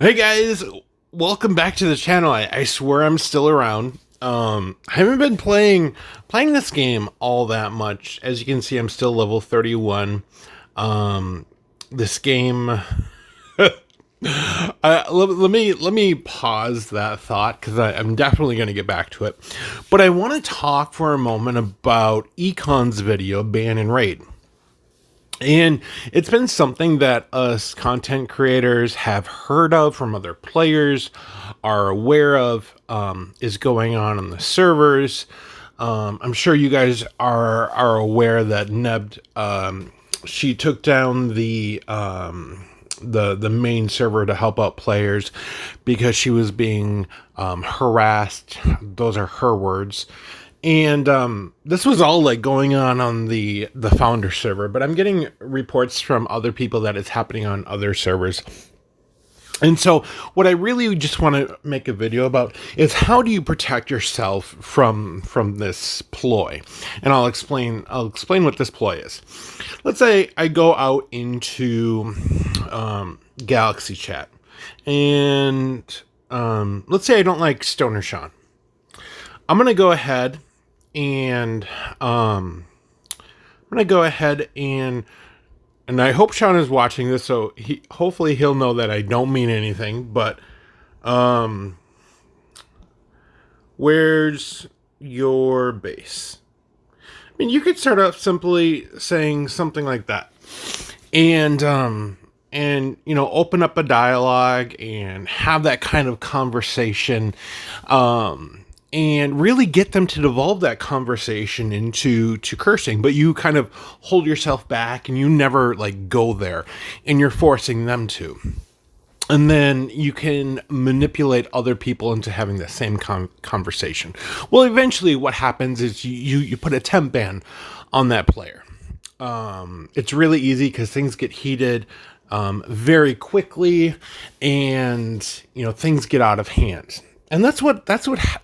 Hey guys, welcome back to the channel. I swear I'm still around. I haven't been playing this game all that much. As you can see, I'm still level 31. This game. Let me pause that thought because I'm definitely going to get back to it. But I want to talk for a moment about Econ's video, Ban and Raid. And it's been something that us content creators have heard of from other players, are aware of, is going on the servers. I'm sure you guys are aware that Nebbed, she took down the main server to help out players because she was being harassed. Those are her words. And this was all like going on the founder server, but I'm getting reports from other people that it's happening on other servers. And so what I really just want to make a video about is how do you protect yourself from this ploy? And I'll explain what this ploy is. Let's say I go out into Galaxy Chat, and let's say I don't like Stoner Sean. I'm going to go ahead and I hope Sean is watching this, so hopefully he'll know that I don't mean anything, but where's your base? I mean, you could start off simply saying something like that. And open up a dialogue and have that kind of conversation, and really get them to devolve that conversation into cursing, but you kind of hold yourself back and you never like go there, and you're forcing them to. And then you can manipulate other people into having the same conversation. Well, eventually what happens is you put a temp ban on that player. It's really easy because things get heated very quickly, and things get out of hand. And that's what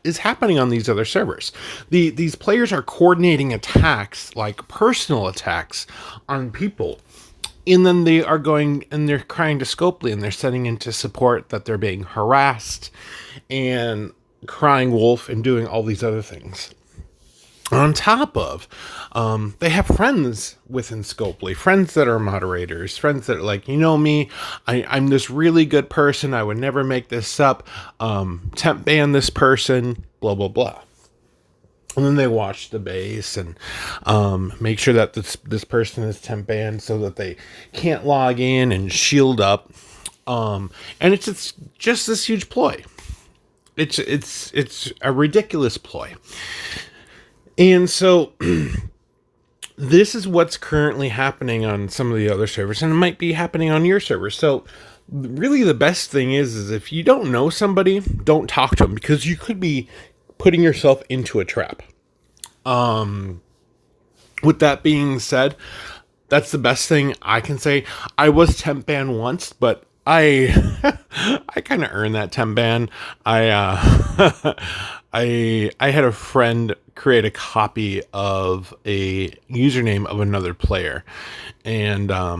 is happening on these other servers. These players are coordinating attacks, like personal attacks, on people. And then they are going and they're crying to Scopely, and they're sending into support that they're being harassed and crying wolf and doing all these other things. On top of, they have friends within Scopely, friends that are moderators, friends that are like, me, I'm this really good person, I would never make this up, temp ban this person, blah, blah, blah. And then they watch the base and make sure that this person is temp banned so that they can't log in and shield up. And it's just this huge ploy. It's a ridiculous ploy. And so this is what's currently happening on some of the other servers, and it might be happening on your server. So really the best thing is if you don't know somebody, don't talk to them, because you could be putting yourself into a trap. With that being said, that's the best thing I can say. I was temp banned once, but I kind of earned that temp ban. I had a friend create a copy of a username of another player, and I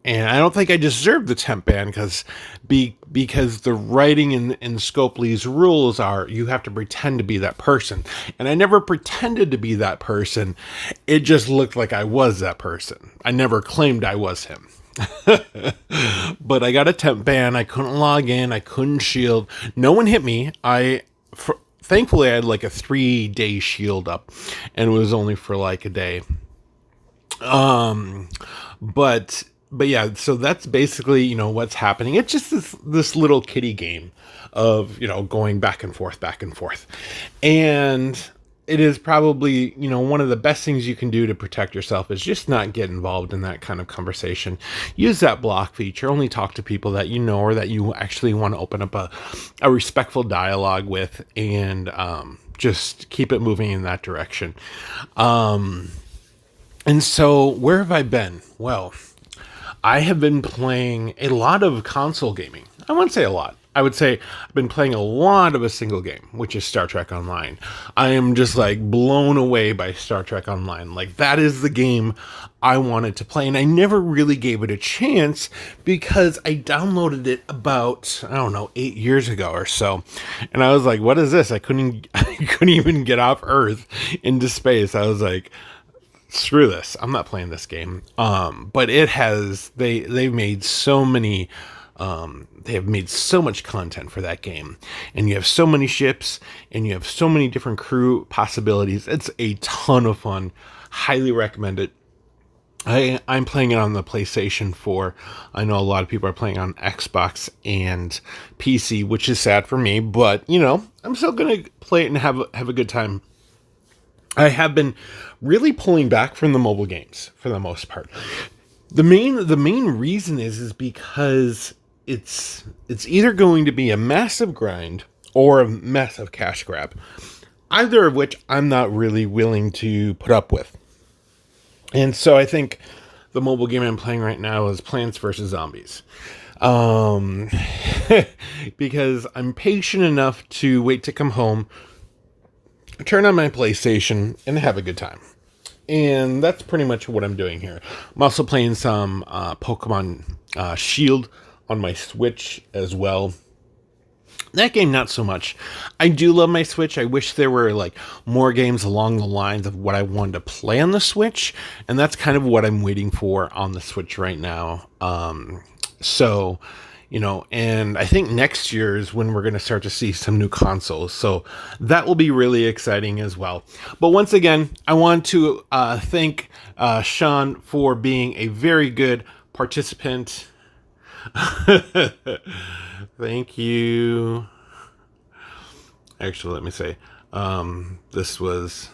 don't think I deserved the temp ban because the writing in Scopely's rules are you have to pretend to be that person, and I never pretended to be that person. It just looked like I was that person. I never claimed I was him. But I got a temp ban. I couldn't log in. I couldn't shield. No one hit me. Thankfully, I had like a 3-day shield up, and it was only for like a day. But yeah, so that's basically, what's happening. It's just this little kiddie game of, going back and forth. And it is probably, one of the best things you can do to protect yourself is just not get involved in that kind of conversation. Use that block feature. Only talk to people that you know or that you actually want to open up a respectful dialogue with, and just keep it moving in that direction. And so where have I been? Well, I have been playing a lot of console gaming. I wouldn't say a lot. I would say I've been playing a lot of a single game, which is Star Trek Online. I am just like blown away by Star Trek Online. Like, that is the game I wanted to play, and I never really gave it a chance because I downloaded it about, I don't know, 8 years ago or so. And I was like, what is this? I couldn't even get off Earth into space. I was like, screw this. I'm not playing this game. But it has, they've made so many, they have made so much content for that game, and you have so many ships, and you have so many different crew possibilities. It's a ton of fun. Highly recommend it. I'm playing it on the PlayStation 4. I know a lot of people are playing on Xbox and PC, which is sad for me, but you know, I'm still gonna play it and have a good time. I have been really pulling back from the mobile games for the most part. The main reason is because it's either going to be a massive grind or a massive cash grab, either of which I'm not really willing to put up with. And so I think the mobile game I'm playing right now is Plants vs. Zombies. Because I'm patient enough to wait to come home, turn on my PlayStation, and have a good time. And that's pretty much what I'm doing here. I'm also playing some Pokemon Shield on my Switch as well. That game, not so much. I do love my Switch. I wish there were like more games along the lines of what I wanted to play on the Switch, and that's kind of what I'm waiting for on the Switch right now. So, you know, and I think next year is when we're going to start to see some new consoles. So that will be really exciting as well. But once again, I want to thank Sean for being a very good participant. Thank you. Actually, let me say, this was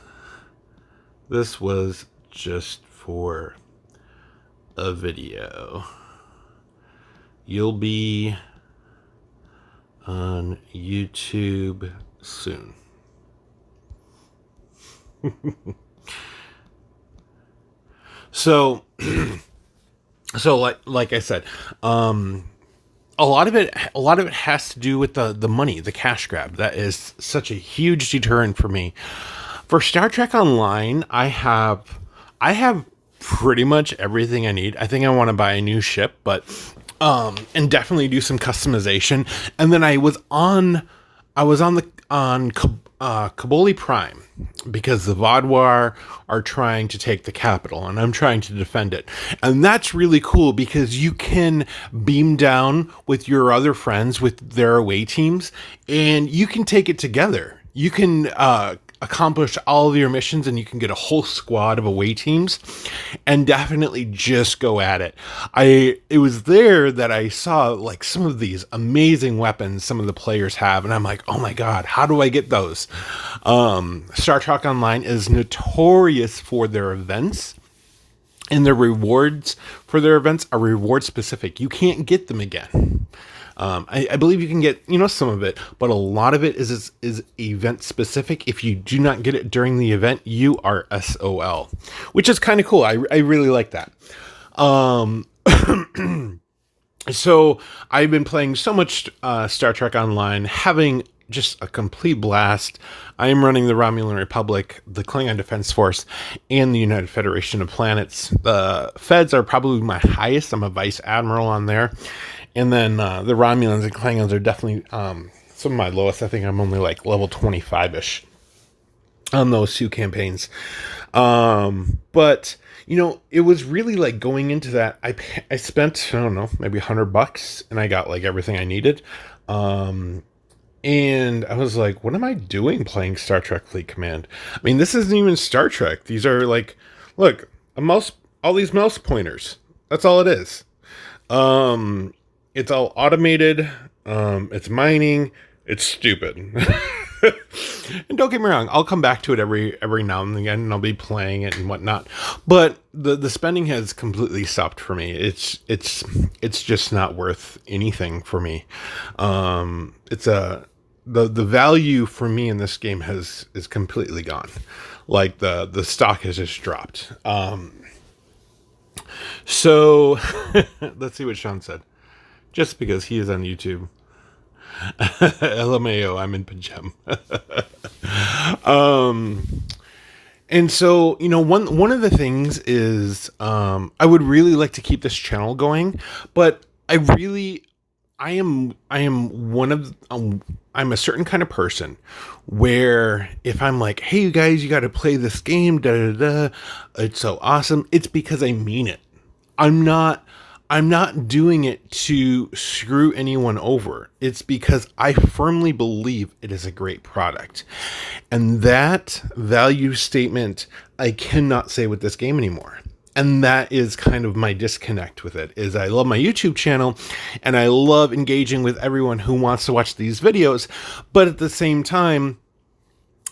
just for a video. You'll be on YouTube soon. So like I said, a lot of it has to do with the money, the cash grab. That is such a huge deterrent for me. For Star Trek Online, I have pretty much everything I need. I think I want to buy a new ship, but and definitely do some customization. And then I was on Kabuli Prime, because the Vaadwaur are trying to take the capital, and I'm trying to defend it. And that's really cool because you can beam down with your other friends with their away teams, and you can take it together. You can accomplish all of your missions, and you can get a whole squad of away teams and definitely just go at it. It was there that I saw like some of these amazing weapons some of the players have, and I'm like, oh my god, how do I get those? Star Trek Online is notorious for their events, and their rewards for their events are reward specific. You can't get them again. I believe you can get, you know, some of it, but a lot of it is event specific. If you do not get it during the event, you are SOL, which is kind of cool. I really like that. So I've been playing so much Star Trek Online, having just a complete blast. I am running the Romulan Republic, the Klingon Defense Force, and the United Federation of Planets. The Feds are probably my highest. I'm a Vice Admiral on there. And then the Romulans and Klingons are definitely some of my lowest. I think I'm only like level 25-ish on those two campaigns. But, you know, it was really like going into that. I spent, I don't know, maybe $100, and I got like everything I needed. And I was like, what am I doing playing Star Trek Fleet Command? I mean, this isn't even Star Trek. These are like, look, all these mouse pointers. That's all it is. It's all automated. It's mining. It's stupid. And don't get me wrong, I'll come back to it every now and again, and I'll be playing it and whatnot. But the spending has completely stopped for me. It's just not worth anything for me. The value for me in this game is completely gone. Like the stock has just dropped. So let's see what Sean said. just because he is on YouTube. LMAO, I'm in pajama. And so, you know, one of the things is, I would really like to keep this channel going, but I am one of, I'm a certain kind of person where if I'm like, hey, you guys, you got to play this game, da da da, it's so awesome. It's because I mean it. I'm not doing it to screw anyone over. It's because I firmly believe it is a great product. And that value statement, I cannot say with this game anymore. And that is kind of my disconnect with it, is I love my YouTube channel and I love engaging with everyone who wants to watch these videos. But at the same time,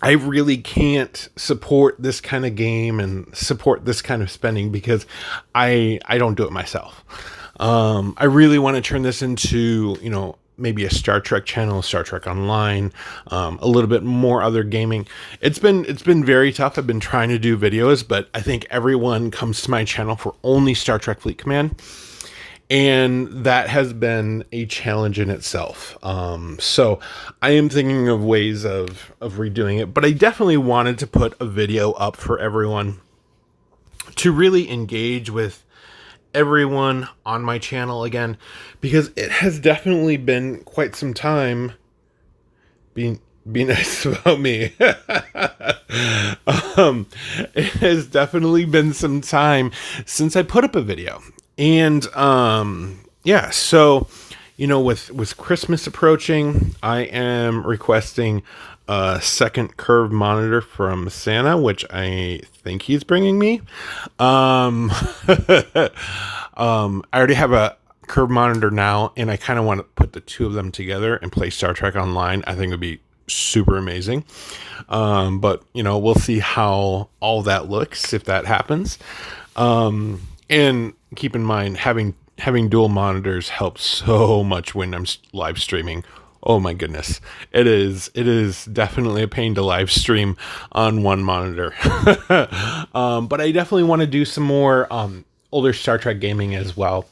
I really can't support this kind of game and support this kind of spending because I don't do it myself. I really want to turn this into, you know, maybe a Star Trek channel, Star Trek Online, a little bit more other gaming. It's been very tough. I've been trying to do videos, but I think everyone comes to my channel for only Star Trek Fleet Command. And that has been a challenge in itself. So I am thinking of ways of redoing it, but I definitely wanted to put a video up for everyone to really engage with everyone on my channel again, because it has definitely been quite some time. Be nice about me. It has definitely been some time since I put up a video. And yeah, so you know, with Christmas approaching, I am requesting a second curved monitor from Santa, which I think he's bringing me. I already have a curved monitor now, and I kind of want to put the two of them together and play Star Trek Online. I think it would be super amazing. But you know, we'll see how all that looks if that happens. And keep in mind, having dual monitors helps so much when I'm live streaming. Oh my goodness. It is definitely a pain to live stream on one monitor. But I definitely want to do some more older Star Trek gaming as well,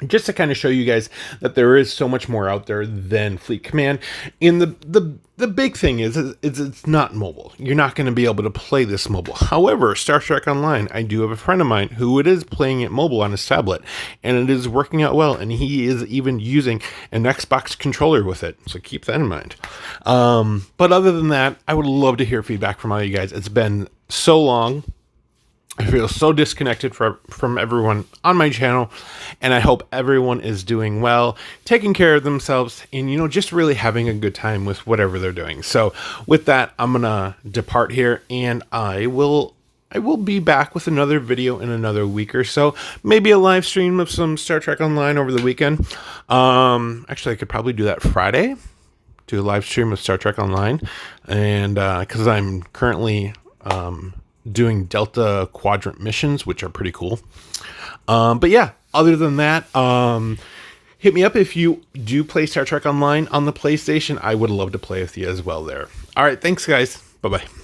just to kind of show you guys that there is so much more out there than Fleet Command. And the big thing is it's not mobile. You're not going to be able to play this mobile. However, Star Trek Online, I do have a friend of mine who it is playing it mobile on his tablet, and it is working out well, and he is even using an Xbox controller with it. So keep that in mind. But other than that, I would love to hear feedback from all you guys. It's been so long. I feel so disconnected from everyone on my channel, and I hope everyone is doing well, taking care of themselves, and, you know, just really having a good time with whatever they're doing. So with that, I'm going to depart here, and I will be back with another video in another week or so, maybe a live stream of some Star Trek Online over the weekend. Actually, I could probably do that Friday, do a live stream of Star Trek Online, and because I'm currently doing Delta Quadrant missions, which are pretty cool. But yeah, other than that, hit me up if you do play Star Trek Online on the PlayStation. I would love to play with you as well there. All right, thanks guys. Bye-bye.